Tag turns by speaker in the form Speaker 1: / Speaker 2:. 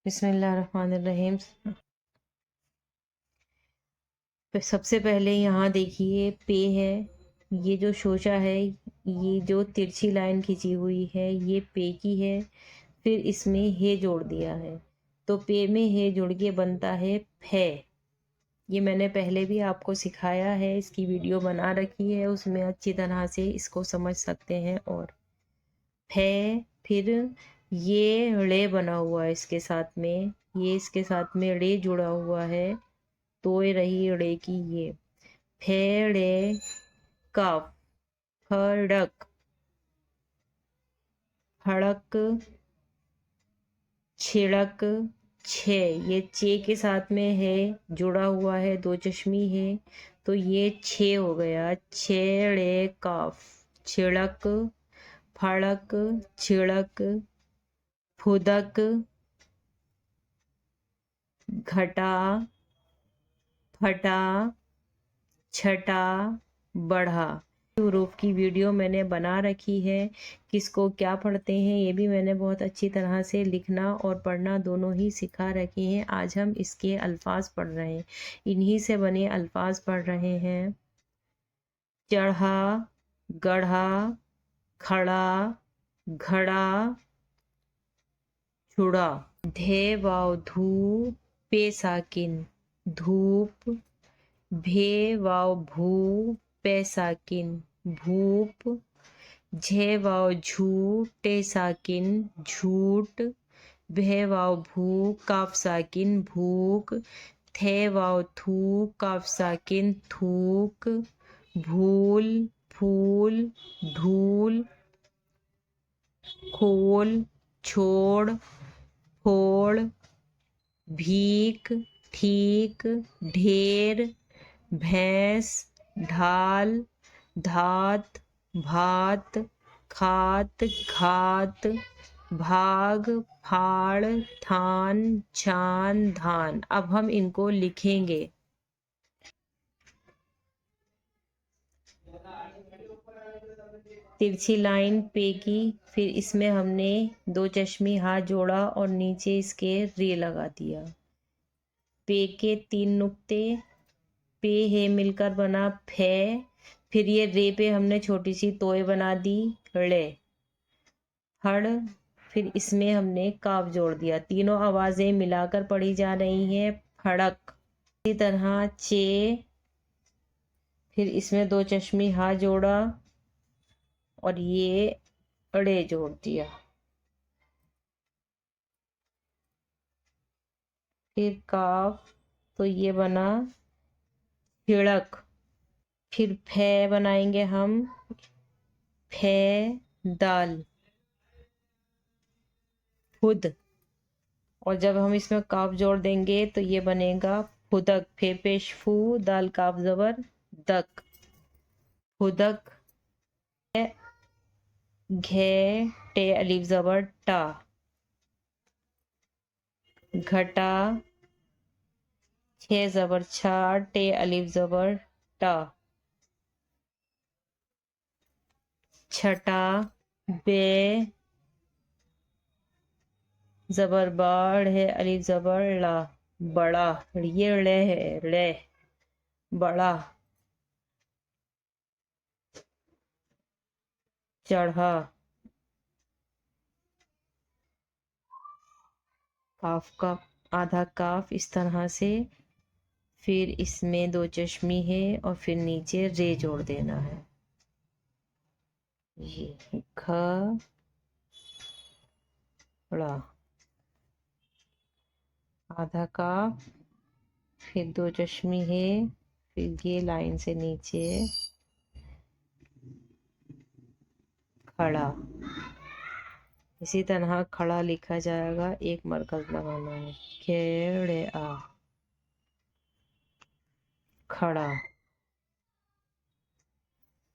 Speaker 1: بسم اللہ الرحمن الرحیم۔ سب سے پہلے یہاں دیکھیے پے ہے، یہ جو شوشا ہے، یہ جو ترچھی لائن کھینچی ہوئی ہے یہ پے کی ہے، پھر اس میں ہے جوڑ دیا ہے تو پے میں ہے جڑ کے بنتا ہے پھے۔ یہ میں نے پہلے بھی آپ کو سکھایا ہے، اس کی ویڈیو بنا رکھی ہے، اس میں اچھی طرح سے اس کو سمجھ سکتے ہیں۔ اور پھے، پھر یہ ڑے بنا ہوا ہے اس کے ساتھ میں، یہ اس کے ساتھ میں ڑے جڑا ہوا ہے تو یہ رہی ڑے کی یہ پھیڑے کاف، پھڑک، پھڑک، چھڑک، چھ، یہ چے کے ساتھ میں ہے جڑا ہوا ہے، دو چشمی ہے تو یہ چھ ہو گیا۔ چھڑے کاف، چھڑک، پھڑک، چھڑک، پھدک، گھٹا، پھٹا، چھٹا، بڑھا۔ حروف کی ویڈیو میں نے بنا رکھی ہے، کس کو کیا پڑھتے ہیں یہ بھی میں نے بہت اچھی طرح سے لکھنا اور پڑھنا دونوں ہی سکھا رکھے ہیں۔ آج ہم اس کے الفاظ پڑھ رہے ہیں، انہی سے بنے الفاظ پڑھ رہے ہیں۔ چڑھا، گڑھا، کھڑا، گھڑا، چھڑا۔ دھے واو دھو، پے ساکن، دھوپ۔ بھے واو بھو، پے ساکن، بھوپ۔ جھے واو جھو، ٹے ساکن، جھوٹ۔ بھے واو بھو، کاف ساکن، بھوک۔ تھے واو تھو، کاف ساکن، تھوک۔ بھول، پھول، ڈھول۔ کھول، چھوڑ، پھوڑ۔ بھیک، ٹھیک، ڈھیر۔ بھینس، ڈھال، دھات، بھات۔ کھات، گھات۔ بھاگ، پھاڑ، تھان، چھان، دھان۔ اب ہم ان کو لکھیں گے۔ ترچھی لائن پے کی، پھر اس میں ہم نے دو چشمی ہاتھ جوڑا اور نیچے اس کے رے لگا دیا۔ پے کے تین نقطے، پے ہے مل کر بنا پھے، پھر یہ رے پہ ہم نے چھوٹی سی توئے بنا دی ڑے۔ پھڑ، پھر اس میں ہم نے کاف جوڑ دیا، تینوں آوازیں ملا کر پڑھی جا رہی ہیں پھڑک۔ اسی طرح چے، پھر اس میں دو چشمی ہا جوڑا اور یہ اڑے جوڑ دیا۔ پھر کاف تو یہ بنا چھڑک۔ پھر پھے بنائیں گے ہم، پھے دال، پھد، اور جب ہم اس میں کاف جوڑ دیں گے تو یہ بنے گا پھدک۔ پھے پیش فو، دال کاف زبر دک، پھدک۔ گھے، ٹے الف زبر ٹا، گھٹا، چھ زبر چھا، ٹے الف زبر ٹا۔ چھٹا، بے زبر باڑ ہے، الف زبر لا، بڑا، یہ ڑے ہے، ڑے، بڑا۔ چڑھا، کاف کا آدھا کاف اس طرح سے، پھر اس میں دو چشمی ہے اور پھر نیچے رے جوڑ دینا ہے۔ یہ گھڑا، آدھا کاف، پھر دو چشمی ہے، پھر یہ لائن سے نیچے کھڑا۔ اسی طرح کھڑا لکھا جائے گا، ایک مرکز لگانا ہے، کھڑا، کھڑا۔